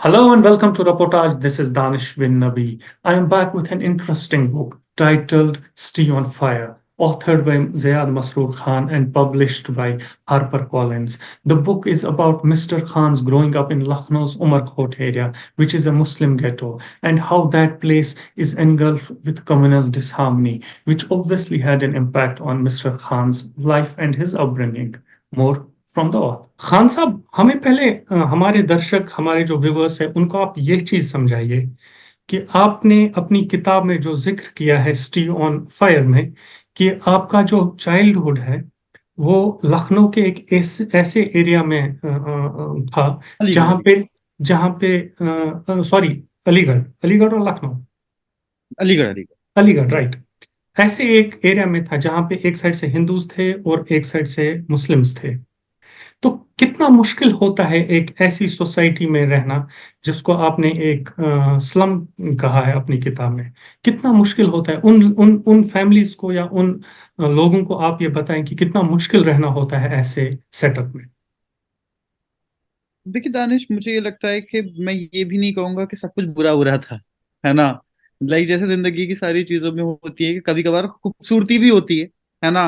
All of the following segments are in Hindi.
Hello and welcome to Reportage. This is Danish bin Nabi. I am back with an interesting book titled Stay on Fire, authored by Zayad Masroor Khan and published by HarperCollins. The book is about Mr. Khan's growing up in Lucknow's Umarkot area, which is a Muslim ghetto, and how that place is engulfed with communal disharmony, which obviously had an impact on Mr. Khan's life and his upbringing. More from the auth Khan साहब हमें पहले हमारे दर्शक हमारे जो व्यूवर्स है उनको आप ये चीज समझाइए कि आपने अपनी किताब में जो जिक्र किया है स्टी ऑन फायर में कि आपका जो चाइल्डहुड है वो लखनऊ के एक ऐसे एरिया में था अलीगढ़ जहाँ अलीगढ़ पे जहाँ पे सॉरी अलीगढ़ अलीगढ़ और लखनऊ अलीगढ़ अलीगढ़। अलीगढ़ राइट ऐसे एक एरिया में था जहाँ पे एक साइड से हिंदूज थे और एक साइड से मुस्लिम्स थे तो कितना मुश्किल होता है एक ऐसी सोसाइटी में रहना जिसको आपने एक स्लम कहा है अपनी किताब में कितना मुश्किल होता है उन फैमिलीज को या उन लोगों को आप ये बताएं कि कितना मुश्किल रहना होता है ऐसे सेटअप में। देखिए दानिश, मुझे ये लगता है कि मैं ये भी नहीं कहूंगा कि सब कुछ बुरा बुरा था, है ना। लाइक जैसे जिंदगी की सारी चीजों में होती है कि कभी कभार खूबसूरती भी होती है ना।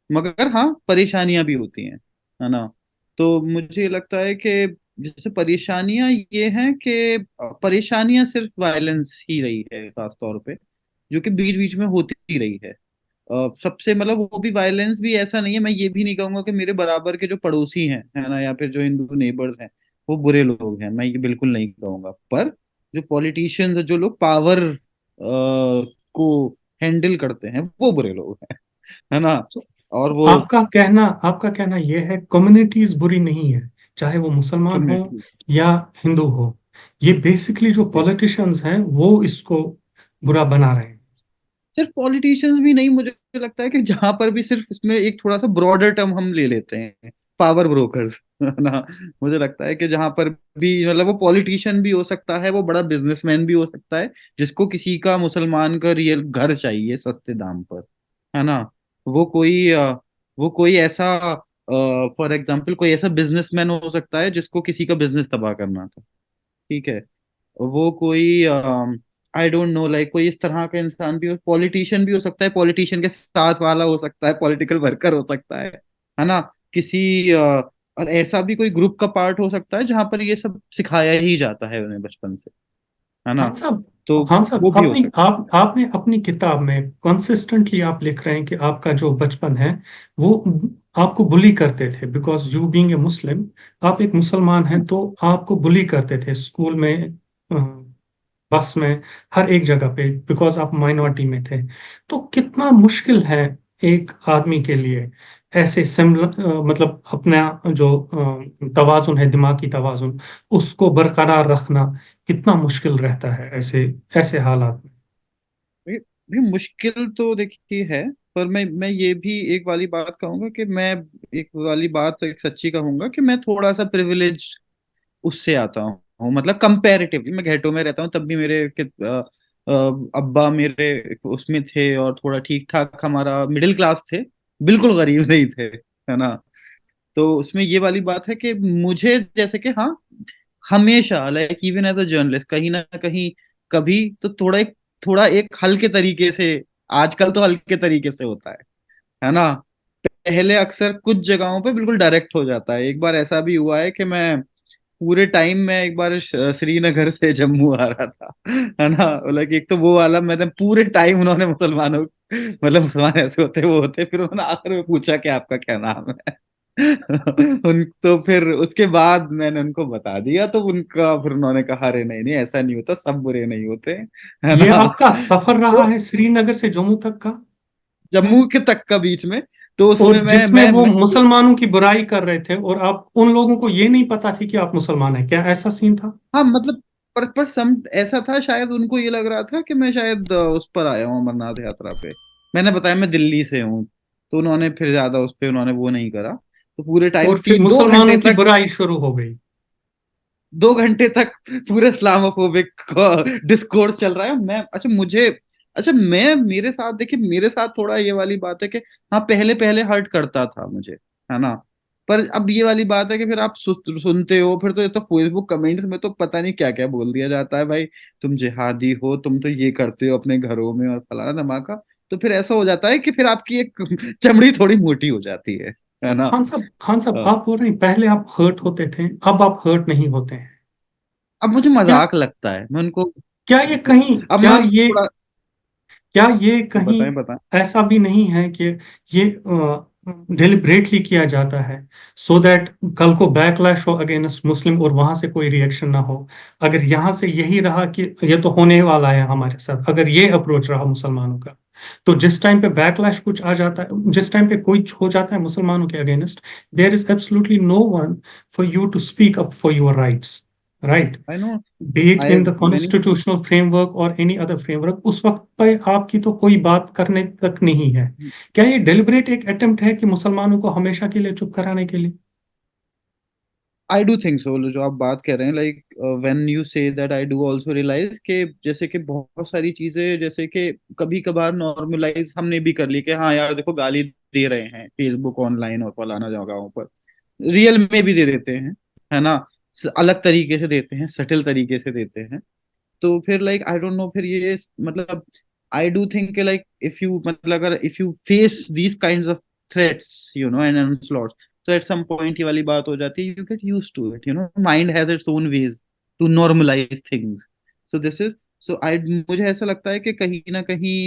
मगर हाँ, परेशानियां भी होती हैं, है ना। तो मुझे ये लगता है कि जैसे परेशानियां ये हैं कि परेशानियां सिर्फ वायलेंस ही रही है खास तौर पे, जो कि बीच बीच में होती ही रही है। सबसे मतलब वो भी वायलेंस भी ऐसा नहीं है। मैं ये भी नहीं कहूंगा कि मेरे बराबर के जो पड़ोसी हैं, है ना, या फिर जो हिंदू नेबर्स हैं वो बुरे लोग हैं, मैं ये बिल्कुल नहीं कहूंगा। पर जो पॉलिटिशियंस, जो लोग पावर को हैंडल करते हैं, वो बुरे लोग हैं, है ना। तो और वो आपका कहना ये है कम्युनिटीज बुरी नहीं है चाहे वो मुसलमान हो कम्युनिटी, या हिंदू हो ये बेसिकली जो पॉलिटिशियंस हैं वो इसको बुरा बना रहे हैं। सिर्फ पॉलिटिशियंस भी नहीं, मुझे लगता है कि जहां पर भी सिर्फ इसमें एक थोड़ा सा ब्रॉडर टर्म हम ले लेते हैं, पावर ब्रोकर्स ना। मुझे लगता है कि जहां पर भी मतलब वो पॉलिटिशियन भी हो सकता है, वो बड़ा बिजनेसमैन भी हो सकता है, जिसको किसी का मुसलमान का रियल घर चाहिए सस्ते दाम पर, है ना। वो कोई वो कोई ऐसा फॉर एग्जाम्पल कोई ऐसा बिजनेसमैन हो सकता है जिसको किसी का बिजनेस तबाह करना था, ठीक है। वो कोई आई डोंट नो, लाइक कोई इस तरह का इंसान भी हो, पॉलिटिशियन भी हो सकता है, पॉलिटिशियन के साथ वाला हो सकता है, पॉलिटिकल वर्कर हो सकता है ना। किसी और ऐसा भी कोई ग्रुप का पार्ट हो सकता है जहां पर ये सब सिखाया ही जाता है उन्हें बचपन से, है ना। हाँ साहब। तो हाँ साहब वो भी हो सकता आपने अपनी किताब में कंसिस्टेंटली आप लिख रहे हैं कि आपका जो बचपन है वो आपको बुली करते थे बिकॉज यू बीइंग ए मुस्लिम आप एक मुसलमान है। हैं तो आपको बुली करते थे स्कूल में बस में हर एक जगह पे बिकॉज आप माइनॉरिटी में थे तो कितना मुश्किल है एक आदमी के लिए ऐसे सिमिलर मतलब अपना जो तवाजुन है दिमागी तवाजुन उसको बरकरार रखना कितना मुश्किल रहता है ऐसे ऐसे हालात में। ये भी मुश्किल तो देखिए है। पर मैं ये भी एक वाली बात कहूंगा कि मैं एक वाली बात एक सच्ची कहूंगा कि मैं थोड़ा सा प्रिविलेज उससे आता हूँ, मतलब कंपैरेटिवली मैं घेटो में रहता हूँ, तब भी मेरे अब्बा मेरे उसमें थे और थोड़ा ठीक ठाक हमारा मिडिल क्लास थे, बिल्कुल गरीब नहीं थे, है ना। तो उसमें ये वाली बात है कि मुझे जैसे कि हाँ, हमेशा like even as a journalist कहीं ना कहीं कभी तो थोड़ा एक हल्के तरीके से, आजकल तो हल्के तरीके से होता है ना। पहले अक्सर कुछ जगहों पे बिल्कुल डायरेक्ट हो जाता है। एक बार ऐसा भी हुआ है कि मैं पूरे टाइम में एक बार श्रीनगर से जम्मू आ रहा था, है ना। लाइक एक तो वो वाला मैंने पूरे टाइम उन्होंने मुसलमानों, मतलब मुसलमान ऐसे होते वो होते, फिर उन्होंने आखिर में पूछा कि आपका क्या नाम है। उन तो फिर उसके बाद मैंने उनको बता दिया, तो उनका फिर उन्होंने कहा अरे नहीं नहीं, ऐसा नहीं होता, सब बुरे नहीं होते, है ये ना। आपका सफर रहा तो है श्रीनगर से जम्मू तक का जम्मू के तक का बीच में, तो और उसमें जिसमें वो मुसलमानों की बुराई कर रहे थे और आप उन लोगों को ये नहीं पता थी कि आप मुसलमान हैं क्या ऐसा सीन था। हाँ मतलब, पर सम ऐसा था, शायद उनको ये लग रहा था कि मैं शायद उस पर आया हूँ अमरनाथ यात्रा पे। मैंने बताया मैं दिल्ली से हूँ, तो उन्होंने फिर ज्यादा उस पे उन्होंने वो नहीं करा। तो पूरे टाइम और फिर दो मुसलमानों घंटे की तक, बुराई शुरू हो गई। 2 घंटे तक पूरे इस्लामोफोबिक डिस्कोर्स चल रहा है। मैं अच्छा मुझे अच्छा मैं मेरे साथ देखिए, मेरे साथ थोड़ा ये वाली बात है कि हाँ, पहले पहले हर्ट करता था मुझे, है ना। पर अब ये वाली बात है कि फिर आप सुनते हो, फिर तो ये तो फेसबुक कमेंट्स में तो पता नहीं क्या क्या बोल दिया जाता है भाई, तुम जिहादी हो, तुम तो ये करते हो अपने घरों में और फलाना धमाका। तो फिर ऐसा हो जाता है कि फिर आपकी एक चमड़ी थोड़ी मोटी हो जाती है ना। खान साहब अ, आप बोल रहे हैं पहले आप हर्ट होते थे, अब आप हर्ट नहीं होते हैं। अब मुझे क्या मजाक लगता है, मैं उनको क्या ये कहीं अब क्या मैं ये थोड़ा। क्या ये कहीं बताएं बताएं। ऐसा भी नहीं है कि ये डिलिबरेटली किया जाता है, सो दैट कल को बैकलैश हो अगेंस्ट मुस्लिम और वहां से कोई रिएक्शन ना हो? अगर यहाँ से यही रहा कि ये तो होने वाला है हमारे साथ, अगर ये अप्रोच रहा मुसलमानों का, तो जिस टाइम पे बैकलैश कुछ आ जाता है, जिस टाइम पे कोई हो जाता है मुसलमानों के against, there is absolutely no one for you to speak up for your rights, right? I know. be it I in the many constitutional framework or any other framework, उस वक्त पे आपकी तो कोई बात करने तक नहीं है। क्या ये डेलिब्रेट एक अटेम्प्ट है कि मुसलमानों को हमेशा के लिए चुप कराने के लिए? आई डू थिंक सो, जो आप बात कर रहे हैं, like when you say that, I do also realise कि जैसे कि बहुत सारी चीजें, जैसे कि कभी कभार नॉर्मलाइज हमने भी कर ली कि हाँ यार देखो गाली दे रहे हैं फेसबुक ऑनलाइन और फलाना जगहों पर, रियल में भी दे देते हैं, है ना। अलग तरीके से देते हैं, सटिल तरीके से देते हैं। तो फिर लाइक आई डोंट नो, फिर ये मतलब I do think like if you मतलब अगर if you face these kind of threats and onslaughts, तो एट सम पॉइंट ये वाली बात हो जाती है, you get use to it, mind has its own ways to normalize things. So this is so I मुझे ऐसा लगता है कि कहीं ना कहीं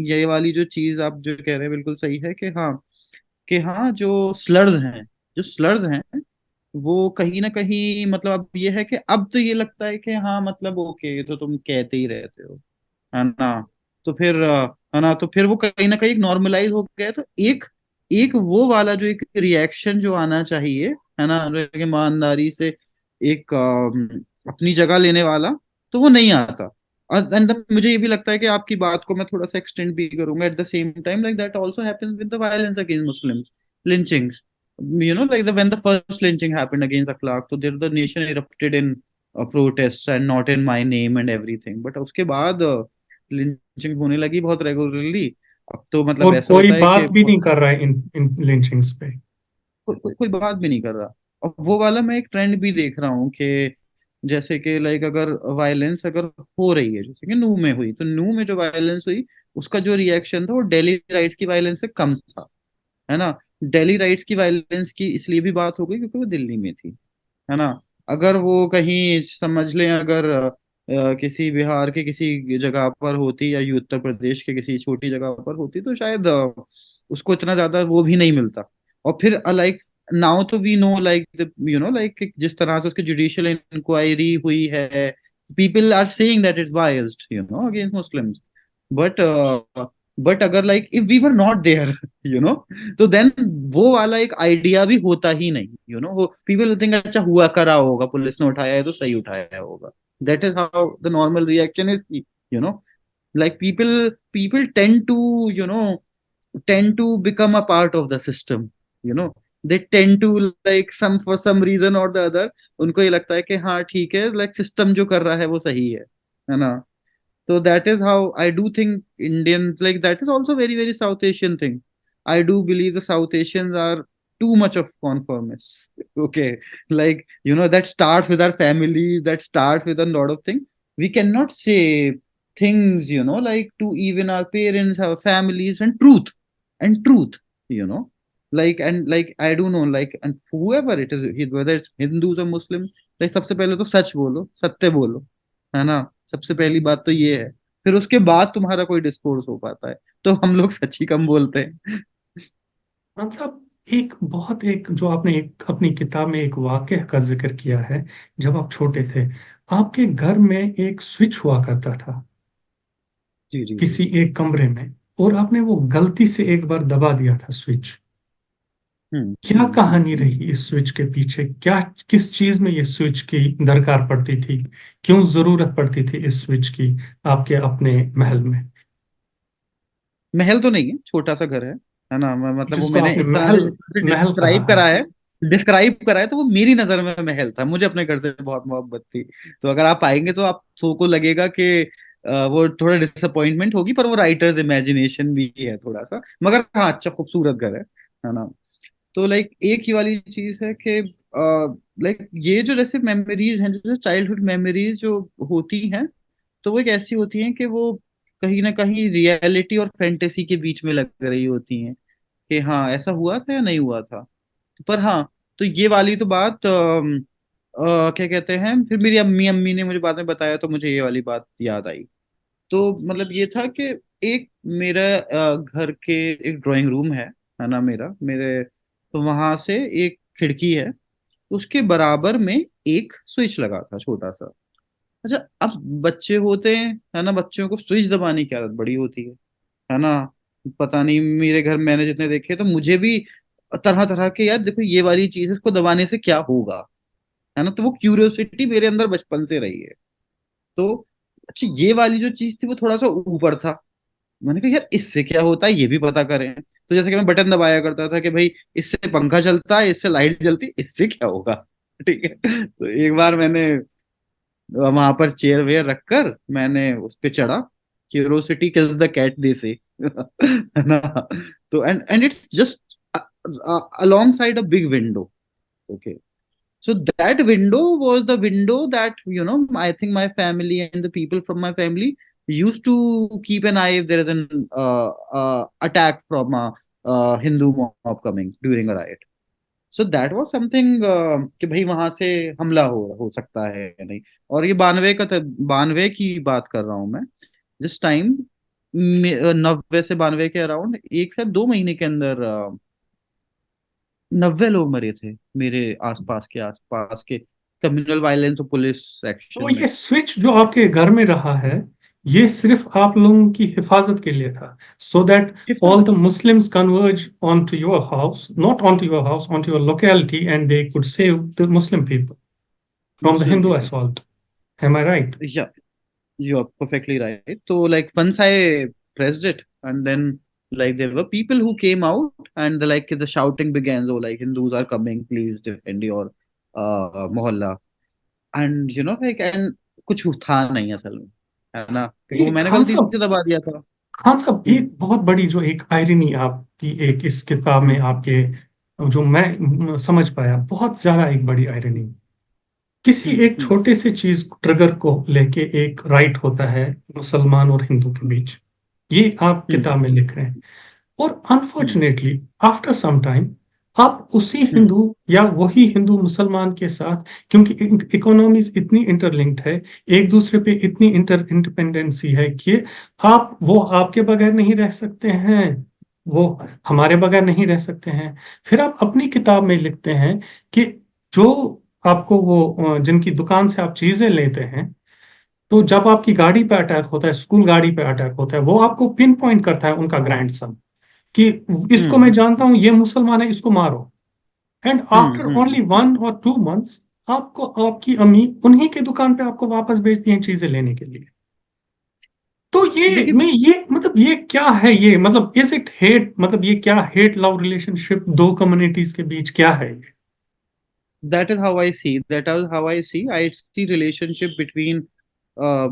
ये वाली जो चीज आप जो कह रहे हैं बिल्कुल सही है कि हाँ जो स्लर्स हैं वो कहीं ना कहीं मतलब अब ये है कि अब तो ये लगता है कि हाँ मतलब ओके तो तुम कहते ही रहते हो, है ना। तो फिर है ना, तो फिर वो कहीं ना कहीं नॉर्मलाइज हो गया है। तो एक एक वो वाला जो एक रिएक्शन जो आना चाहिए, है ना, जो एक ईमानदारी से एक अपनी जगह लेने वाला, तो वो नहीं आता। और एंड मुझे ये भी लगता है कि आपकी बात को मैं थोड़ा सा एक्सटेंड भी करूंगा, at the same time like that also happens with the violence against Muslims, lynchings, like when the first lynching happened against Akhlaq, so there the nation erupted in protests and not in my name and everything, but उसके बाद लिंचिंग होने लगी बहुत रेगुलरली। अब तो मतलब और ऐसा कोई होता है कि बात भी नहीं कर रहा है इन इन लिंचिंग्स पे। कोई बात भी नहीं कर रहा। और वो वाला मैं एक ट्रेंड भी देख रहा हूँ कि जैसे कि लाइक अगर वायलेंस अगर हो रही है, जैसे कि नू में हुई, तो नू में जो वायलेंस हुई उसका जो रिएक्शन था वो दिल्ली राइट्स की वायलेंस से कम था, है ना। दिल्ली राइट्स की वायलेंस की इसलिए भी बात हो गई क्योंकि वो दिल्ली में थी, है ना। अगर वो कहीं समझ लें, अगर किसी बिहार के किसी जगह पर होती या उत्तर प्रदेश के किसी छोटी जगह पर होती तो शायद उसको इतना ज्यादा वो भी नहीं मिलता। और फिर लाइक नाउ तो वी नो लाइक लाइक जिस तरह से उसकी जुडिशियल इंक्वायरी हुई है, people are saying that it's biased against Muslims. But but अगर like if we were not there, you know तो देन वो वाला एक आइडिया भी होता ही नहीं, वो पीपल थिंक अच्छा हुआ करा होगा, पुलिस ने उठाया है तो सही उठाया होगा। That is how the normal reaction is, you know like people tend to become a part of the system, you know they tend to like some for some reason or the other, उनको ये लगता है कि हाँ ठीक है, like सिस्टम जो कर रहा है वो सही है ना। So that is how I do think Indians, like that is also very very South Asian thing. I do believe the South Asians are too much of conformists. Okay, like that starts with our families, that starts with a lot of things. We cannot say things, like to even our parents, our families, and truth, you know, like I do know, like and whoever it is, whether it's Hindus or Muslims, like सबसे पहले तो सच बोलो, सत्य बोलो, है ना। सबसे पहली बात तो ये है, फिर उसके बाद तुम्हारा कोई डिस्कोर्स हो पाता है। तो हम लोग सच ही कम बोलते हैं। खान साहब, एक जो आपने एक अपनी किताब में एक वाक्य का जिक्र किया है, जब आप छोटे थे आपके घर में एक स्विच हुआ करता था जी जी जी। किसी एक कमरे में, और आपने वो गलती से एक बार दबा दिया था स्विच। क्या कहानी हम्म। रही इस स्विच के पीछे? क्या किस चीज में ये स्विच की दरकार पड़ती थी? क्यों जरूरत पड़ती थी इस स्विच की आपके अपने महल में? महल तो नहीं है, छोटा सा घर है ना। मतलब वो जिसको मैंने आपने इस तरह महल से महल कहा है। डिस्क्राइब करा है, तो वो मेरी नजर में महल था, मुझे अपने घर से बहुत मोहब्बत थी। तो अगर आप आएंगे तो आप सो को लगेगा कि वो थोड़ा डिसअपॉइंटमेंट होगी, पर वो राइटर्स इमेजिनेशन भी है थोड़ा सा, मगर हाँ अच्छा खूबसूरत घर है ना। तो लाइक एक ही वाली चीज है कि लाइक ये जो जैसे मेमोरीज हैं, जैसे चाइल्डहुड मेमोरीज जो होती हैं, तो वो एक ऐसी होती हैं कि वो कहीं ना कहीं रियलिटी और फैंटेसी के बीच में लग रही होती हैं कि हाँ ऐसा हुआ था या नहीं हुआ था। पर हाँ, तो ये वाली तो बात क्या कहते हैं, फिर मेरी अम्मी अम्मी ने मुझे बाद में बताया तो मुझे ये वाली बात याद आई। तो मतलब ये था कि एक मेरा घर के एक ड्राइंग रूम है ना, मेरे तो वहां से एक खिड़की है, उसके बराबर में एक स्विच लगा था छोटा सा। अच्छा, अब बच्चे होते हैं है ना, बच्चों को स्विच दबाने की आदत बड़ी होती है ना। पता नहीं मेरे घर मैंने जितने देखे, तो मुझे भी तरह तरह के, यार देखो ये वाली चीज है, इसको दबाने से क्या होगा, है ना। तो वो क्यूरियोसिटी मेरे अंदर बचपन से रही है। तो अच्छा, ये वाली जो चीज थी वो थोड़ा सा ऊपर था। मैंने कहा यार इससे क्या होता है ये भी पता करें। तो जैसे कि मैं बटन दबाया करता था कि भाई इससे पंखा चलता है, इससे लाइट जलती है, इससे क्या होगा। ठीक है, तो एक बार मैंने वहां पर चेयर वेयर रखकर मैंने उस पे चढ़ा। क्यूरोसिटी किल्स द कैट दे से है ना। तो and it's just alongside a big window. Okay, so that window was the window that, I think my family and the people from my family used to keep an eye if there is an attack from a Hindu mob coming during a riot. So that was something कि भाई वहां से हमला हो सकता है या नहीं। और ये 92 की बात कर रहा हूँ मैं, जिस टाइम 90 से 92 के अराउंड, एक या 2 महीने के अंदर 90 लोग मरे थे मेरे आसपास के कम्युनल वायलेंस और पुलिस तो एक्शन ये में। स्विच जो आपके घर में रहा है, ये सिर्फ आप लोगों की हिफाजत के लिए था, सो दैट all हिफाजत। the Muslims converge onto your house, not onto your house, onto your locality, and they could save the Muslim people from the Muslim Hindu people. assault. Am I right? या यू आर परफेक्टली राइट। तो like once I pressed it, and then like there were people who came out, and the shouting began, so like Hindus are coming, please defend your mohalla. And and कुछ था नहीं असल में, है ना, क्योंकि वो ये मैंने खान गलती साहब, से दबा दिया था। खान साहब, हम्म एक बहुत बड़ी जो एक आयरनी आपकी एक इस किताब में हम्म आपके, जो मैं समझ पाया, बहुत ज्यादा एक बड़ी आयरनी, किसी एक हम्म छोटे से चीज ट्रिगर को लेके एक राइट होता है मुसलमान और हिंदू के बीच, ये आप हम्म किताब में लिख रहे हैं। और हम्म अनफॉर्चुनेटली आफ्टर सम टाइम आप उसी हम्म हिंदू या वही हिंदू मुसलमान के साथ, क्योंकि इकोनॉमीज इतनी इंटरलिंक्ड है, एक दूसरे पे इतनी इंटरडिपेंडेंसी है कि आप, वो आपके बगैर नहीं रह सकते हैं, वो हमारे बगैर नहीं रह सकते हैं। फिर आप अपनी किताब में लिखते हैं कि जो आपको वो जिनकी दुकान से आप चीजें लेते हैं, तो जब आपकी गाड़ी पे अटैक होता है, स्कूल गाड़ी पे अटैक होता है, वो आपको पिन पॉइंट करता है उनका ग्रैंडसन कि इसको मैं हम्म जानता हूं, ये मुसलमान है, इसको मारो। And after hmm. ओनली 1 और 2 मंथ्स आपको आपकी अम्मी उन्हीं के दुकान पे आपको वापस भेजती हैं चीजें लेने के लिए। तो ये देखिए, मैं ये मतलब ये क्या है, ये मतलब इज इट हेट, मतलब ये क्या हेट लव रिलेशनशिप दो कम्युनिटीज के बीच क्या है ये? that is how I see. That is how I see. I see relationship between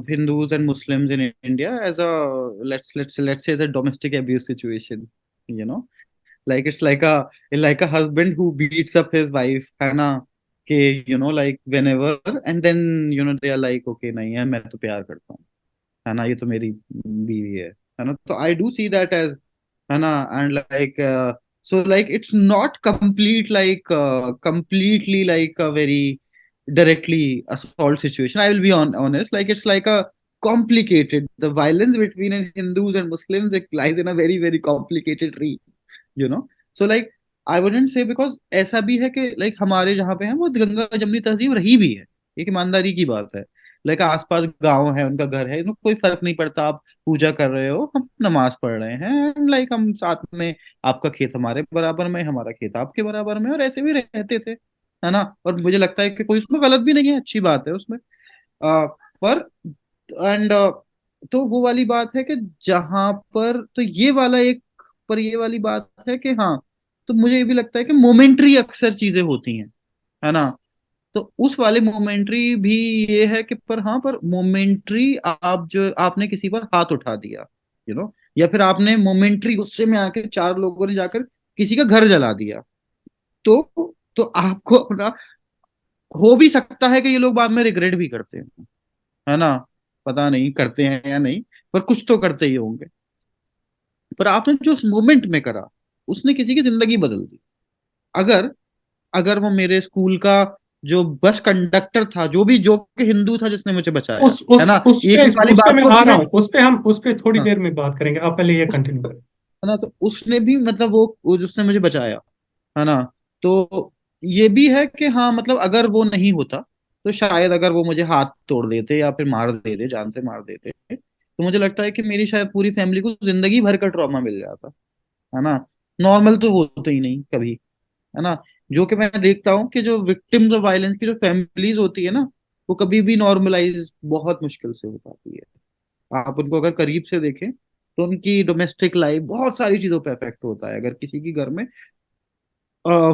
Hindus and Muslims in India as a, let's say, the domestic abuse situation. You know, like it's like a husband who beats up his wife, है ना, कि like whenever, and then they are like, okay नहीं है, मैं तो प्यार करता हूँ, है ना, ये तो मेरी बीवी है ना। तो I do see that as, है ना, and like so like it's not completely like a very directly assault situation. I will be honest, like it's like a complicated, the violence between Hindus and Muslims, it lies in a very very complicated tree, you know so like I wouldn't say, because ऐसा भी है कि like हमारे जहाँ पे है वो गंगा जमनी तहजीब रही भी है, एक ईमानदारी की बात है। लाइक आसपास गांव है, उनका घर है, इनको कोई फर्क नहीं पड़ता, आप पूजा कर रहे हो, हम नमाज पढ़ रहे हैं, लाइक हम साथ में, आपका खेत हमारे बराबर में, हमारा खेत आपके बराबर में, और ऐसे भी रहते थे, है ना। और मुझे लगता है कि कोई उसमें गलत भी नहीं है, अच्छी बात है उसमें। पर एंड तो वो वाली बात है कि जहां पर तो ये वाला एक, पर ये वाली बात है कि हाँ, तो मुझे ये भी लगता है कि मोमेंट्री अक्सर चीजें होती हैं, है ना। तो उस वाले मोमेंट्री भी ये है कि, पर हाँ, पर मोमेंट्री आप जो आपने किसी पर हाथ उठा दिया, या फिर आपने मोमेंट्री गुस्से में आके 4 लोगों ने जाकर किसी का घर जला दिया, तो आपको अपना, हो भी सकता है कि ये लोग बाद में रिग्रेट भी करते हैं, है ना, पता नहीं करते हैं या नहीं, पर कुछ तो करते ही होंगे। पर आपने जो उस मोमेंट में करा, उसने किसी की जिंदगी बदल दी। अगर अगर वो मेरे स्कूल का जो बस कंडक्टर था, जो कि हिंदू था, जिसने मुझे बचाया, है ना, एक वाली उस पे बात मैं को आ रहा उसने, हूँ, उस पे थोड़ी हाँ, देर में बात करेंगे, आप पहले ये उस, कंटिन्यू करें। है ना, तो उसने भी मतलब वो जिसने मुझे बचाया, है ना, तो ये भी है कि हाँ मतलब अगर वो नहीं होता, तो शायद अगर वो मुझे हाथ तोड़ देते या फिर मार देते, जान से मार देते, तो मुझे लगता है कि मेरी शायद पूरी फैमिली को जिंदगी भर का ट्रॉमा मिल जाता, है ना। नॉर्मल तो होते ही नहीं कभी, है ना। जो कि मैं देखता हूँ कि जो विक्टिम्स ऑफ वायलेंस की जो फैमिलीज होती है ना, वो कभी भी नॉर्मलाइज बहुत मुश्किल से हो पाती है। आप उनको अगर करीब से देखें, तो उनकी डोमेस्टिक लाइफ बहुत सारी चीजों पे इफेक्ट होता है अगर किसी की घर में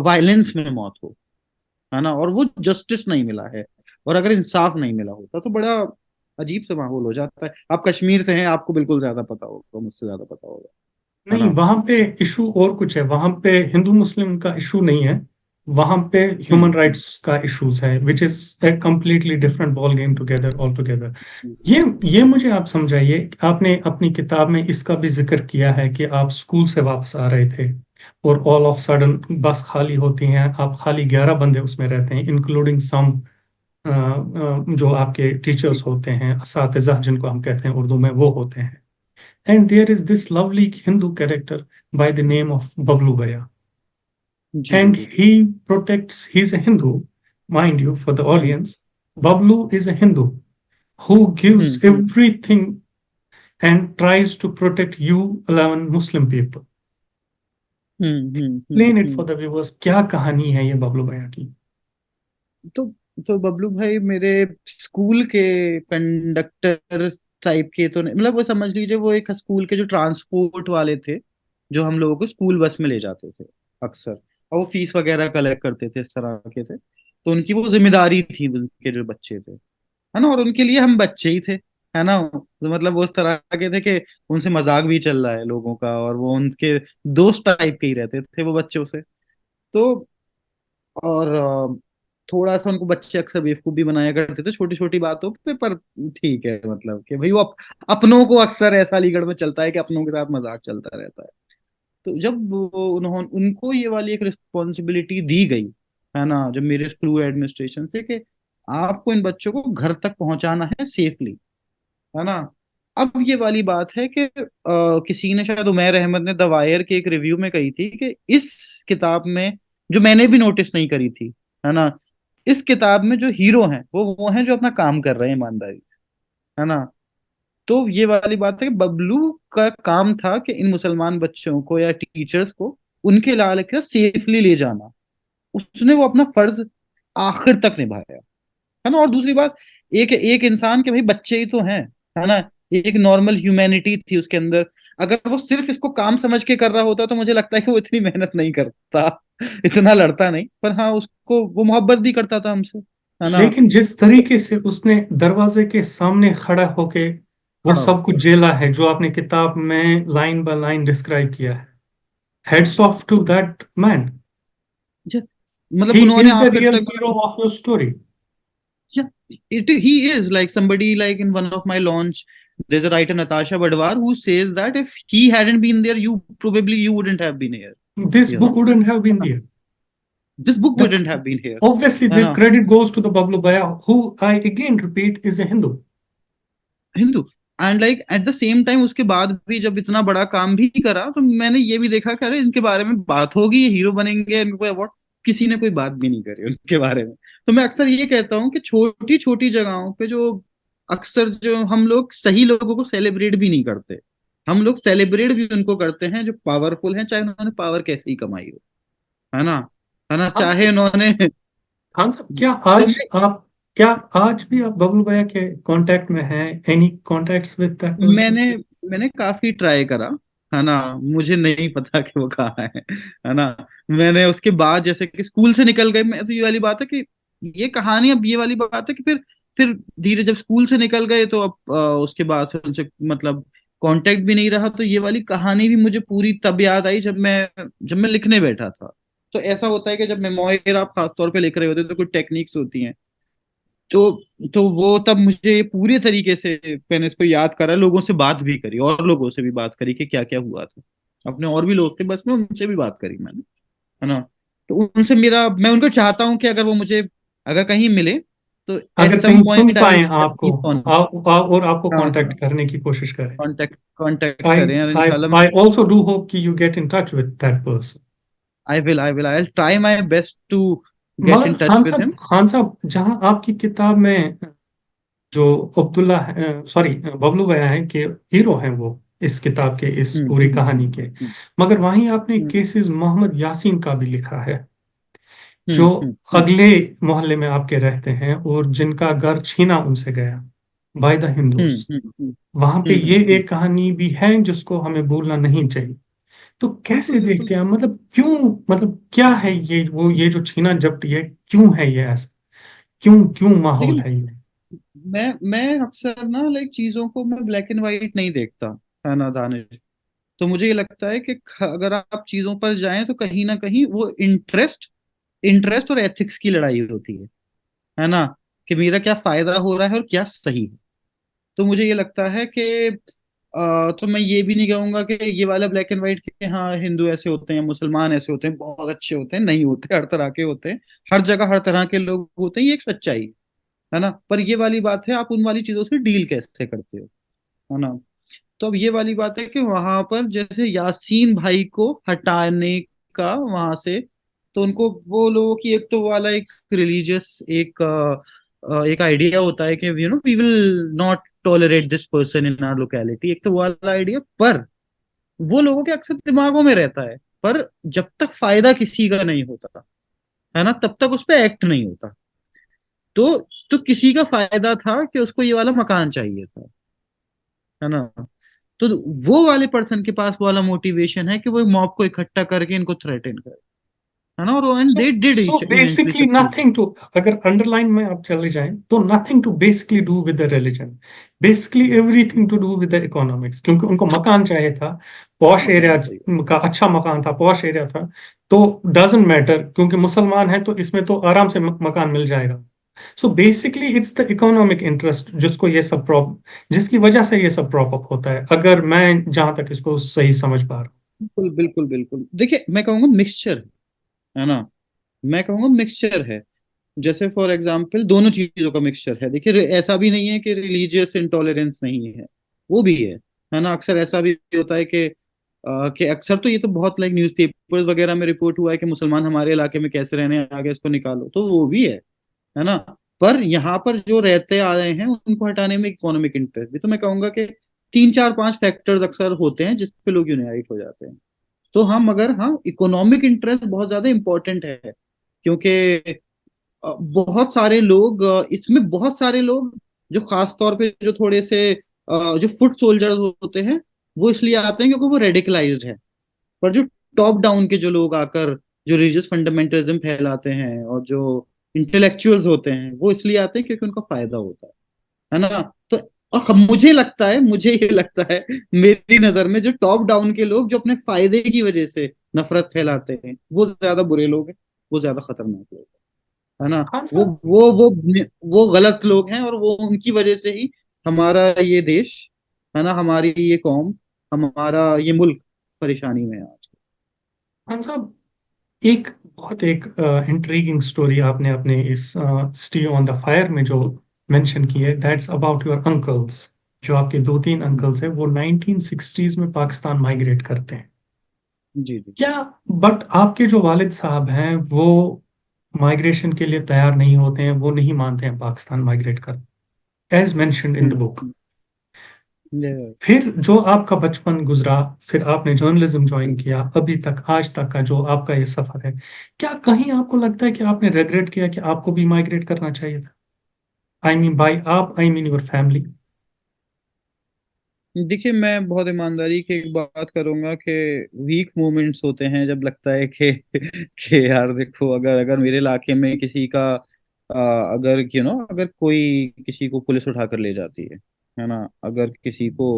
वायलेंस में मौत हो, है ना, और वो जस्टिस नहीं मिला है, और अगर इंसाफ नहीं मिला होता, तो बड़ा अजीब सा माहौल हो जाता है। आप कश्मीर से हैं, आपको बिल्कुल ज्यादा पता होगा, मुझसे ज्यादा पता होगा, है नहीं, ना। वहां पे इशू और कुछ है, वहां पे हिंदू मुस्लिम का इशू नहीं है, वहां पे ह्यूमन हम्म राइट्स का इश्यूज है, which is a completely different ball game together all together. ये मुझे आप समझाइए कि आपने अपनी किताब में इसका भी जिक्र किया है कि आप स्कूल से वापस आ रहे थे और ऑल ऑफ सडन बस खाली होती हैं, आप खाली 11 बंदे उसमें रहते हैं, इंक्लूडिंग सम जो आपके टीचर्स होते हैं, असातिज़ा जिनको हम कहते हैं उर्दू में, वो होते हैं। And there is this lovely Hindu character by the name of Bablu Bhaiya. Ji And ji ji. he protects, he's a Hindu, mind you, for the hmm audience. Bablu is a Hindu who gives hmm everything and tries to protect you 11 Muslim people. Explain it for hmm. the viewers. क्या कहानी है ये बबलू भैया की? तो तो बबलू भाई मेरे स्कूल के कंडक्टर टाइप के तो नहीं, मतलब वो समझ लीजिए वो एक स्कूल के जो ट्रांसपोर्ट वाले थे, जो हम लोगों को स्कूल बस में ले जाते थे अक्सर, और वो फीस वगैरह कलेक्ट करते थे, इस तरह के थे। तो उनकी वो जिम्मेदारी थी, उनके जो बच्चे थे, है ना, और उनके लिए हम बच्चे ही थे, है ना। तो मतलब वो उस तरह के थे कि उनसे मजाक भी चल रहा है लोगों का, और वो उनके दोस्त टाइप के ही रहते थे वो बच्चों से। तो और थोड़ा सा उनको बच्चे अक्सर बेवकूफ भी बनाया करते थे छोटी छोटी बातों पे, पर ठीक है, मतलब कि भाई वो अपनों को अक्सर ऐसा अलीगढ़ में चलता है कि अपनों के साथ मजाक चलता रहता है। तो जब वो उन्होंने उनको ये वाली एक रिस्पॉन्सिबिलिटी दी गई, है ना, जब मेरे स्कूल एडमिनिस्ट्रेशन से, कि आपको इन बच्चों को घर तक पहुंचाना है सेफली, है ना। अब ये वाली बात है कि किसी ने, शायद उमैर अहमद ने द वायर के एक रिव्यू में कही थी कि इस किताब में, जो मैंने भी नोटिस नहीं करी थी, है ना, इस किताब में जो हीरो हैं वो हैं जो अपना काम कर रहे हैं ईमानदारी, है ना। तो ये वाली बात है कि बबलू का काम था कि इन मुसलमान बच्चों को या टीचर्स को उनके इलाके सेफली ले जाना। उसने वो अपना फर्ज आखिर तक निभाया, है ना। और दूसरी बात, एक एक इंसान के भाई बच्चे ही तो हैं, है ना, एक नॉर्मल ह्यूमैनिटी थी उसके अंदर। अगर वो सिर्फ इसको काम समझ के कर रहा होता, तो मुझे लगता है कि वो इतनी मेहनत नहीं करता, इतना लड़ता नहीं, पर हाँ उसको वो मोहब्बत भी करता था हमसे, है ना। लेकिन जिस तरीके से उसने दरवाजे के सामने खड़ा होके वो खड़ा सब कुछ होकर, झेला है, जो आपने किताब में लाइन बाय लाइन डिस्क्राइब किया है, heads off to that man. मतलब He उन्होंने is the आखिर real तक, hero of your story. yeah, he is like somebody, like in one of my launch, there's a writer Natasha Badwar who says that if he hadn't been there, you wouldn't have been here, This you book know. wouldn't have been there. This book The, wouldn't have been here, obviously, है the ना। credit goes to the Bablu Bhaiya, who I again repeat is a Hindu. Hindu, and like at the same time उसके बाद भी जब इतना बड़ा काम भी करा, तो मैंने ये भी देखा कि अरे इनके बारे में बात होगी, ये हीरो बनेंगे, इनको अवार्ड, किसी ने कोई बात भी नहीं करी उनके बारे में। तो मैं अक्सर ये कहता हूँ कि छोटी छोटी जगहों पे जो अक्सर जो हम लोग सही लोगों को सेलिब्रेट भी नहीं करते, हम लोग सेलिब्रेट भी उनको करते हैं जो पावरफुल हैं, चाहे उन्होंने पावर कैसे ही कमाई हो, है ना, है ना, हाँ चाहे साहब, उन्होंने खान साहब, तो मैं क्या आज भी आप बबलू भैया के कांटेक्ट में हैं? Any contacts with that person? मैंने मैंने काफी ट्राई करा, है ना, मुझे नहीं पता कि वो कहाँ है ना। मैंने उसके बाद जैसे कि स्कूल से निकल गए, मैं तो ये वाली बात है कि ये कहानी, अब ये वाली बात है कि फिर धीरे जब स्कूल से निकल गए, तो अब उसके बाद से उनसे मतलब कांटेक्ट भी नहीं रहा। तो ये वाली कहानी भी मुझे पूरी तब याद आई जब मैं लिखने बैठा था, तो ऐसा होता है कि जब मेमोयर आप खास तौर पे लिख रहे होते हैं तो कुछ टेक्निक्स होती हैं, तो वो तब मुझे पूरे तरीके से मैंने इसको याद करा, लोगों से बात भी करी, और लोगों से भी बात करी कि क्या क्या हुआ था। अपने और भी लोग थे बस में, उनसे भी बात करी मैंने, है ना। तो उनसे मेरा, मैं उनको चाहता हूँ कि अगर वो मुझे अगर कहीं मिले तो एट अगर सम कहीं सुन पॉइंट आई पाए आपको, विल और आपको हाँ कांटेक्ट हाँ, करने की कोशिश करें। कांटेक्ट I करें, और I इंशाल्लाह I also do hope कि you get in touch with that person. I try my best to get मगर in touch with him. Khan sahab, जहां आपकी किताब में जो अब्दुल्ला, सॉरी, बबलू भैया है कि हीरो हैं वो इस किताब के, इस हम्म पूरी कहानी के, हम्म मगर वहीं आपने हम्म केसेस मोहम्मद यासीन का भी लिखा है, हम्म जो हम्म अगले मोहल्ले में आपके रहते हैं और जिनका घर छीना उनसे गया बाय द हिंदूज। हम्म वहां पे ये हम्म। एक कहानी भी है जिसको हमें भूलना नहीं चाहिए। तो बिल्कुल कैसे बिल्कुल। देखते हैं, मतलब क्यों, मतलब क्या है ये, वो ये जो छीना झपटी है, क्यों है ये ऐसा, क्यों क्यों माहौल देखिए, है ये? मैं अक्सर ना लाइक चीजों को मैं ब्लैक एंड वाइट नहीं देखता, है ना दानिश। तो मुझे ये लगता है कि अगर आप चीजों पर जाएं तो कहीं ना कहीं वो इंटरेस्ट और एथिक्स की लड़ाई होती है ना, कि मेरा क्या फायदा हो रहा है और क्या सही है। तो मुझे ये लगता है कि तो मैं ये भी नहीं कहूंगा कि ये वाला ब्लैक एंड व्हाइट कि हाँ हिंदू ऐसे होते हैं, मुसलमान ऐसे होते हैं, बहुत अच्छे होते हैं, नहीं होते, हर तरह के होते हैं, हर जगह हर तरह के लोग होते हैं, ये एक सच्चाई है ना। पर ये वाली बात है, आप उन वाली चीजों से डील कैसे करते हो, है ना। तो अब ये वाली बात है कि वहां पर जैसे यासीन भाई को हटाने का वहां से, तो उनको वो लोगों की एक तो वाला एक रिलीजियस एक आइडिया होता है कि we will not tolerate this person in our locality, एक तो वो वाला आइडिया, पर वो लोगों के अक्सर दिमागों में रहता है, पर जब तक फायदा किसी का नहीं होता, है ना, तब तक उस पर एक्ट नहीं होता। तो किसी का फायदा था कि उसको ये वाला मकान चाहिए था, है ना। तो वो वाले पर्सन के पास वो वाला मोटिवेशन है कि वो मॉब को इकट्ठा करके इनको थ्रेटन करे, है ना, और and so they did so eventually basically succeed. Nothing to, अगर अंडरलाइन में आप चले जाएं तो nothing to basically do with the religion, basically everything to do with the economics, क्योंकि उनको मकान चाहिए था, पॉश एरिया मकान चाहिए। का, अच्छा मकान था, पॉश एरिया था, तो डजंट मैटर, क्योंकि मुसलमान है तो इसमें तो आराम से मकान मिल जाएगा। So basically it's the economic interest जिसको ये सब प्रॉप जिसकी वजह से ये सब प्रॉप अप होता है, अगर मैं जहां तक इसको सही समझ पा रहा बिल्कुल बिल्कुल बिल्कुल। देखिए मैं कहूंगा मिक्सचर, है ना, मैं कहूंगा मिक्सचर है। जैसे फॉर एग्जाम्पल दोनों चीजों का मिक्सचर है। देखिए ऐसा भी नहीं है कि रिलीजियस इंटॉलरेंस नहीं है, वो भी है ना। अक्सर ऐसा भी होता है कि अक्सर तो ये तो बहुत लाइक न्यूज़पेपर्स वगैरह में रिपोर्ट हुआ है कि मुसलमान हमारे इलाके में कैसे रहने आ गए, इसको निकालो, तो वो भी है ना। पर यहाँ पर जो रहते आ रहे हैं उनको हटाने में इकोनॉमिक इंटरेस्ट भी, तो मैं कहूंगा कि तीन चार पांच फैक्टर्स अक्सर होते हैं जिसपे लोग यूनाइट हो जाते हैं। तो हम अगर, हाँ, इकोनॉमिक इंटरेस्ट बहुत ज्यादा इंपॉर्टेंट है, क्योंकि बहुत सारे लोग इसमें बहुत सारे लोग जो खास तौर पे जो थोड़े से जो फुट सोल्जर्स होते हैं, वो इसलिए आते हैं क्योंकि वो रेडिकलाइज्ड है। पर जो टॉप डाउन के जो लोग आकर जो रिलीजियस फंडामेंटलिज्म फैलाते हैं और जो इंटेलेक्चुअल्स होते हैं, वो इसलिए आते हैं क्योंकि उनका फायदा होता है ना। तो और मुझे ये लगता है मेरी नजर में जो टॉप डाउन के लोग जो अपने फायदे की वजह से नफरत फैलाते हैं, वो ज्यादा बुरे लोग हैं, वो ज्यादा खतरनाक लोग हैं, है ना। हूँ। हाँ वो सर। वो वो वो गलत लोग हैं, और वो उनकी वजह से ही हमारा ये देश, है ना, हमारी ये कौम, हमारा ये मुल्क परेशानी में है आज। हाँ साहब, एक बहुत एक इंट्रीगिंग स्टोरी आपने अपने इस स्टे ऑन द फायर में जो मेंशन की है, दैट्स अबाउट योर अंकल्स। जो आपके दो तीन अंकल्स हैं वो 1960s में पाकिस्तान माइग्रेट करते हैं, जी जी। क्या? बट आपके जो वालिद साहब हैं वो माइग्रेशन के लिए तैयार नहीं होते हैं, वो नहीं मानते हैं पाकिस्तान माइग्रेट कर, as mentioned in the book. Hmm, ये- फिर जो आपका बचपन गुजरा, फिर आपने जर्नलिज्म ज्वाइन किया, अभी तक आज तक का जो आपका ये सफर है, क्या कहीं आपको लगता है कि आपने रेग्रेट किया कि आपको भी माइग्रेट करना चाहिए था? आई मीन बाई आप, आई मीन योर फैमिली। देखिए मैं बहुत ईमानदारी की एक बात करूंगा कि वीक मोमेंट्स होते हैं जब लगता है कि यार देखो, अगर अगर मेरे इलाके में किसी का अगर अगर कोई किसी को पुलिस उठा कर ले जाती है ना, अगर किसी को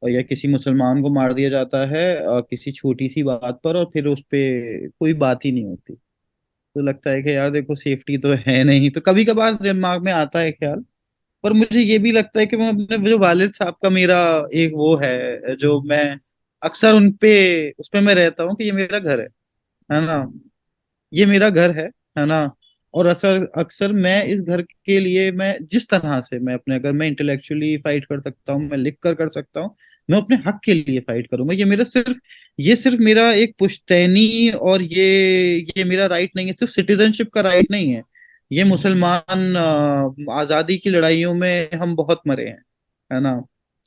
या किसी मुसलमान को मार दिया जाता है किसी छोटी सी बात पर, और फिर उस पे कोई बात ही नहीं होती। तो लगता है कि यार देखो सेफ्टी तो है नहीं, तो कभी कभार दिमाग में आता है ख्याल। पर मुझे ये भी लगता है कि मैं अपने जो वालिद साहब का मेरा एक वो है, जो मैं अक्सर उस पे मैं रहता हूँ कि ये मेरा घर है ना, ये मेरा घर है ना। और अक्सर अक्सर मैं इस घर के लिए, मैं जिस तरह से मैं अपने, अगर मैं इंटेलेक्चुअली फाइट कर सकता हूँ, मैं लिख कर सकता हूँ, मैं अपने हक के लिए फाइट करूंगा। ये सिर्फ मेरा एक पुश्तैनी, और ये मेरा राइट नहीं है, सिर्फ सिटीजनशिप का राइट नहीं है। ये मुसलमान आजादी की लड़ाइयों में हम बहुत मरे हैं, है ना,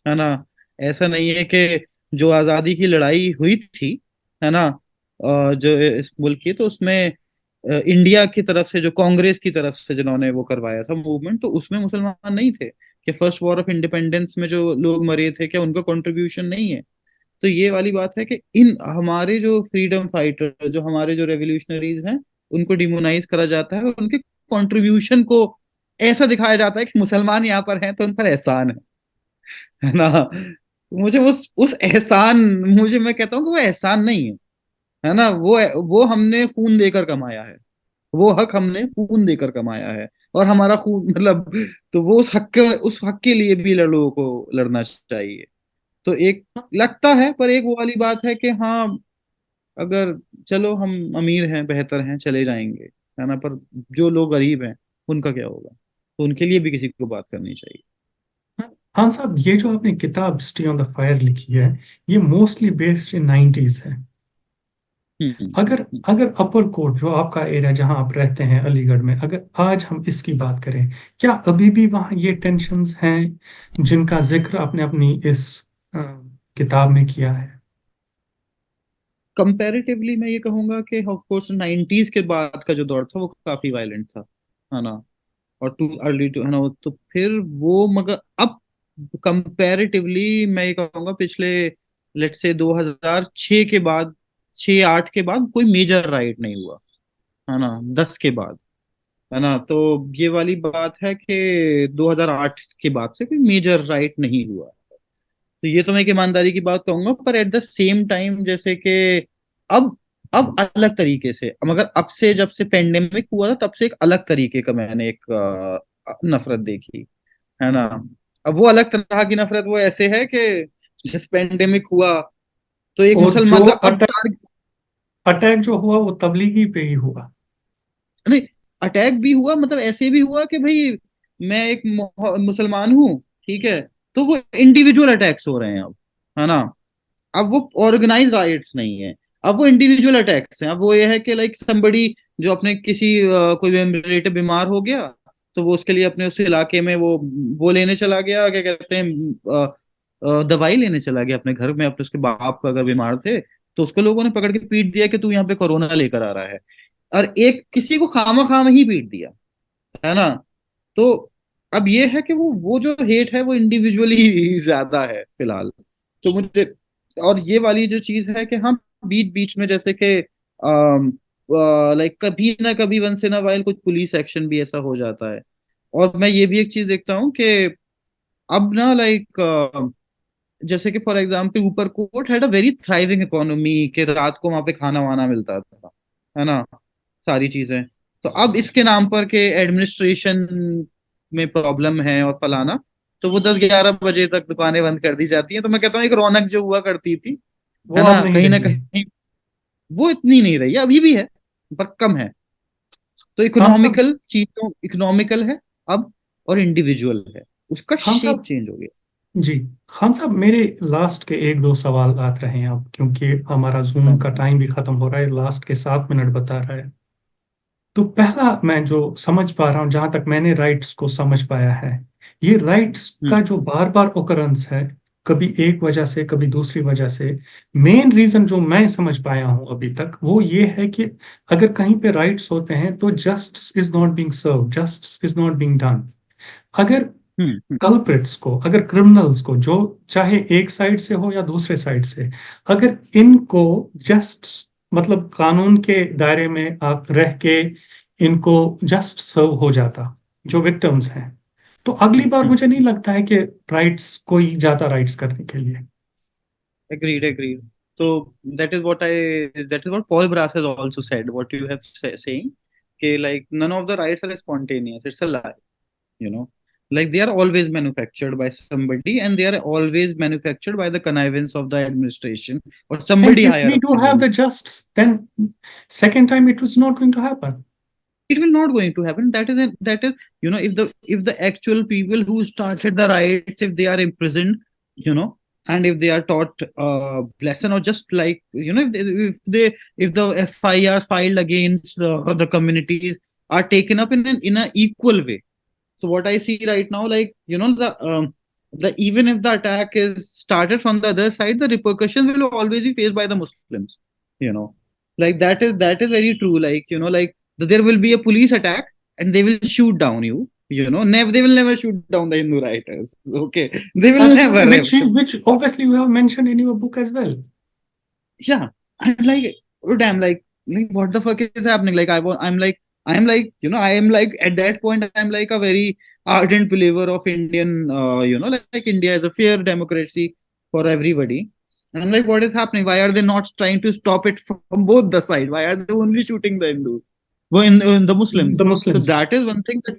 है ना। ऐसा नहीं है कि जो आजादी की लड़ाई हुई थी, है ना, जो इस मुल्क की, तो उसमें इंडिया की तरफ से, जो कांग्रेस की तरफ से जिन्होंने वो करवाया था मूवमेंट, तो उसमें मुसलमान नहीं थे। कि फर्स्ट वॉर ऑफ इंडिपेंडेंस में जो लोग मरे थे, क्या उनका कंट्रीब्यूशन नहीं है? तो ये वाली बात है कि इन हमारे जो फ्रीडम फाइटर, जो हमारे जो रेवोल्यूशनरीज हैं, उनको डिमोनाइज करा जाता है, और उनके कंट्रीब्यूशन को ऐसा दिखाया जाता है कि मुसलमान यहाँ पर हैं तो उन पर एहसान है ना। मुझे उस एहसान, मुझे, मैं कहता हूँ कि वो एहसान नहीं है ना, वो हमने खून देकर कमाया है, वो हक हमने खून देकर कमाया है, और हमारा खून मतलब, तो वो उस हक के लिए भी लोगों को लड़ना चाहिए। तो एक लगता है, पर एक वो वाली बात है कि हाँ, अगर चलो हम अमीर हैं, बेहतर हैं, चले जाएंगे, है ना, पर जो लोग गरीब हैं उनका क्या होगा? तो उनके लिए भी किसी को बात करनी चाहिए। हाँ साहब, ये जो आपने किताब स्टे ऑन द फायर लिखी है, ये मोस्टली बेस्ड इन 90s है। अगर हम्म। अगर अपर कोर्ट जो आपका एरिया जहां आप रहते हैं अलीगढ़ में, अगर आज हम इसकी बात करें, क्या अभी भी वहां ये टेंशन्स हैं जिनका जिक्र आपने अपनी इस अ, किताब में किया है? कंपैरेटिवली मैं ये कहूंगा कि ऑफ कोर्स 90s के बाद का जो दौर था वो काफी वायलेंट था, है ना, और टू अर्ली टू, है ना, तो फिर वो, मगर अब कंपैरेटिवली मैं ये कहूंगा पिछले, लेट से 2006 के बाद, 6-8 के बाद कोई मेजर राइट नहीं हुआ, है ना, 10 के बाद, है ना। तो ये वाली बात है कि 2008 के बाद से कोई मेजर राइट नहीं हुआ। तो ये तो मैं एक ईमानदारी की बात कहूंगा, पर एट द सेम टाइम जैसे कि अब अब अलग तरीके से, मगर अब से जब से पेंडेमिक हुआ था तब से एक अलग तरीके का मैंने एक नफरत देखी, है ना। अब वो अलग तरह की नफरत वो ऐसे है कि जिस पेंडेमिक हुआ, तो एक और जो मुसलमान का अब अटैक अटैक जो हुआ वो तबलीगी पे ही हुआ। नहीं, अटैक भी हुआ, मतलब ऐसे भी हुआ कि भाई मैं एक मुसलमान हूँ, ठीक है, तो वो इंडिविजुअल अटैक्स हो रहे हैं अब, है ना। अब वो ऑर्गेनाइज राइट्स नहीं है, अब वो इंडिविजुअल अटैक्स हैं। अब वो ये है कि लाइक समबडी जो अपने किसी कोई रिलेटिव बीमार हो गया, तो वो उसके लिए अपने उस इलाके में वो लेने चला गया, क्या कहते हैं, दवाई लेने चला गया अपने घर में, अपने उसके बाप का अगर बीमार थे, तो उसको लोगों ने पकड़ के पीट दिया कि तू यहाँ पे कोरोना लेकर आ रहा है। और एक किसी को खामा खाम ही पीट दिया, है ना। तो अब ये है कि वो जो हेट है वो इंडिविजुअली ज्यादा है फिलहाल। तो मुझे, और ये वाली जो चीज है कि हम बीच बीच में जैसे कि लाइक कभी ना कभी वंस इन अ वाइल कुछ पुलिस एक्शन भी ऐसा हो जाता है। और मैं ये भी एक चीज देखता हूँ कि अब ना लाइक जैसे कि फॉर एग्जाम्पल ऊपर court had a very thriving economy, कि रात को वहां पे खाना वाना मिलता था, है ना, सारी चीजें। तो अब इसके नाम पर के एडमिनिस्ट्रेशन में प्रॉब्लम है और फलाना, तो वो 10-11 बजे तक दुकानें बंद कर दी जाती हैं। तो मैं कहता हूँ एक रौनक जो हुआ करती थी, वो है अब नहीं ना रही है। कहीं वो इतनी नहीं रही है, अभी भी है पर कम है। तो खान साहब। इकोनॉमिकल चीजों, इकोनॉमिकल है अब, और इंडिविजुअल है, उसका खान शेप साहब। चेंज हो गया। जी। खान साहब, मेरे लास्ट के एक दो सवाल आते रहे हैं अब, क्योंकि हमारा जूम का टाइम भी खत्म हो रहा है, लास्ट के 7 मिनट बता रहा है। तो पहला मैं जो समझ पा रहा हूँ, जहां तक मैंने राइट्स को समझ पाया है, ये राइट्स हम्म का जो बार बार ओकरेंस है, कभी एक वजह से कभी दूसरी वजह से, मेन रीजन जो मैं समझ पाया हूं अभी तक वो ये है कि अगर कहीं पे राइट्स होते हैं तो justice is not being serve, justice is not being done. अगर हम्म कल्प्रिट्स को, अगर क्रिमिनल्स को, जो चाहे एक साइड से हो या दूसरे साइड से, अगर इनको जस्ट, मतलब कानून के दायरे में आप रह के इनको जस्ट सर्व हो जाता, जो विक्टिम्स हैं, तो अगली बार हम्म। मुझे नहीं लगता है कि राइट्स, कोई जाता राइट्स करने के लिए। Agreed. So that is what Paul Brass has also said. What you have saying, okay, like none of the rights are spontaneous. It's a lie, you know. Like they are always manufactured by somebody, and they are always manufactured by the connivance of the administration or And somebody if higher we up do in have them. the justice, then second time it was not going to happen. It will not going to happen. That is, if the actual people who started the riots, if they are imprisoned, you know, and if they are taught lesson, or just like, if the FIRs filed against the communities are taken up in a equal way. So what I see right now, like, the even if the attack is started from the other side, the repercussions will always be faced by the Muslims. You know, like that is very true. Like, like there will be a police attack and they will shoot down you. Never, they will never shoot down the Hindu rioters. Okay, they will never Absolutely, have which shoot. which obviously you have mentioned in your book as well. Yeah, and like, oh damn, like what the fuck is happening? Like I am like at that point I'm like a very ardent believer of Indian, like India is a fair democracy for everybody. And I'm like, what is happening? Why are they not trying to stop it from both the sides? Why are they only shooting the Hindus? Well, in the Muslims. The So Muslims. that is one thing, that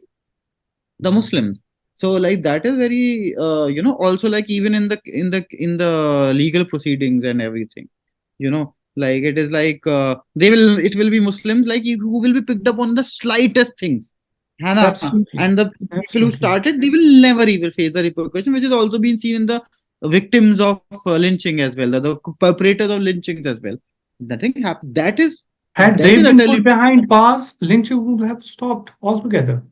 the Muslims. So like that is very, also like even in the legal proceedings and everything, like it is like, it will be Muslims like who will be picked up on the slightest things. Hana. Absolutely. And the people who Absolutely. started, they will never even face the repercussion, which is also been seen in the victims of lynching as well, the perpetrators of lynchings as well. Nothing happened. Had That they is been put utterly behind bars, lynching would have stopped altogether.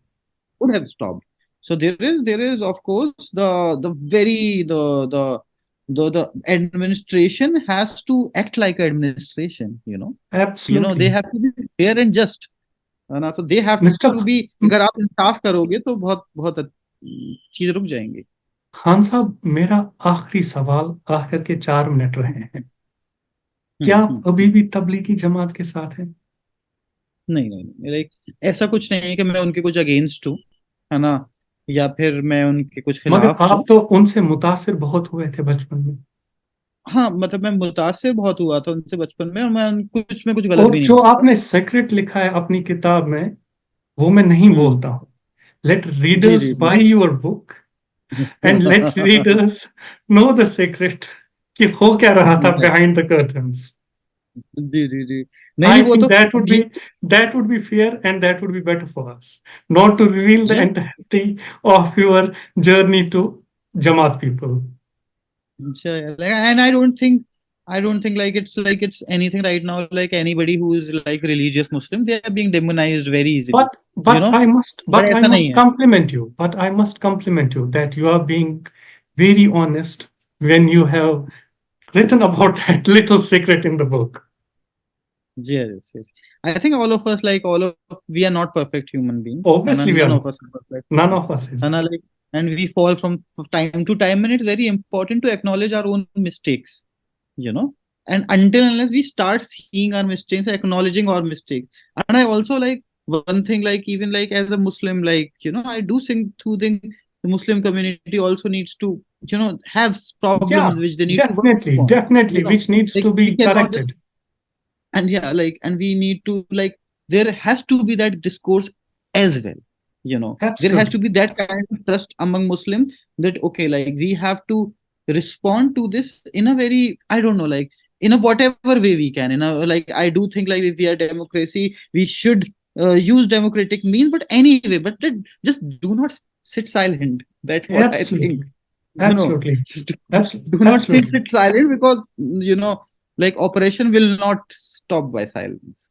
would have stopped. So there is of course the very the administration has to act like administration. They Absolutely. have to be fair and just, है ना. So they have Mr. to be. अगर आप इंसाफ करोगे तो बहुत बहुत चीज रुक जाएंगी. खान साहब, मेरा आखिरी सवाल, आखिर के 4 मिनट रहे हैं। क्या हम्म आप अभी भी तबलीगी जमात के साथ हैं? नहीं नहीं नहीं, लाइक ऐसा कुछ नहीं है कि मैं उनके कुछ अगेंस्ट हूँ, है ना, या फिर मैं उनके कुछ मगर खिलाफ आप हूँ. तो उनसे मुतासिर बहुत हुए थे बचपन में। हाँ, मतलब मैं मुतासिर बहुत हुआ था उनसे बचपन में, और मैं कुछ में कुछ गलत और भी नहीं जो मानता. आपने सीक्रेट लिखा है अपनी किताब में, वो मैं नहीं हम्म. बोलता हूँ। लेट जी रीडर्स जी जी. Buy your book and let readers know the secret कि हो क्या रहा था बिहाइंड द कर्टन्स। जी जी जी. नहीं, I वो think तो ये. that would be fair and that would be better for us, not to reveal the Yeah. entirety of your journey to Jamaat people. Sure. Like, and I don't think like it's anything right now. Like anybody who is like religious Muslim, they are being demonized very easily. But but I must But but I ऐसा नहीं must है. compliment you. But I must compliment you that you are being very honest when you have written about that little secret in the book. Yes, yes. I think all of us, like we are not perfect human beings, and Obviously, we are none of not. us are perfect. None of us is. And and we fall from time to time, and it's very important to acknowledge our own mistakes. you know and until unless we start seeing our mistakes, acknowledging our mistakes. And I also like one thing, like even like as a Muslim, like I do think the Muslim community also needs to have Yeah, problems which they need to work definitely, on. definitely, which needs Like to we be cannot just. corrected. And yeah, like, and we need to, like, there has to be that discourse as well. There has to Absolutely. be that kind of trust among Muslims, that okay, like we have to respond to this in a very, I don't know, like in a whatever way we can. Like I do think, like if we are democracy, we should use democratic means, but anyway, but just do not sit silent. That's what I think. Absolutely. you know Absolutely. just Absolutely. do not sit, Absolutely. sit silent, because like operation will not stop by silence.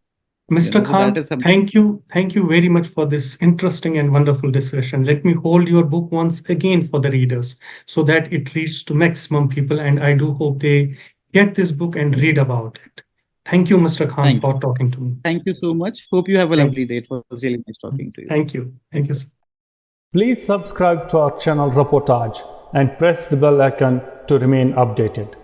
Mr. So that Khan, is something. thank you. Thank you very much for this interesting and wonderful discussion. Let me hold your book once again for the readers so that it reaches to maximum people. And I do hope they get this book and read about it. Thank you, Mr. Khan, Thank you. for talking to me. Thank you so much. Hope you have a Thank lovely day. It was really nice talking to you. Thank you. Thank you, sir. Please subscribe to our channel Reportage and press the bell icon to remain updated.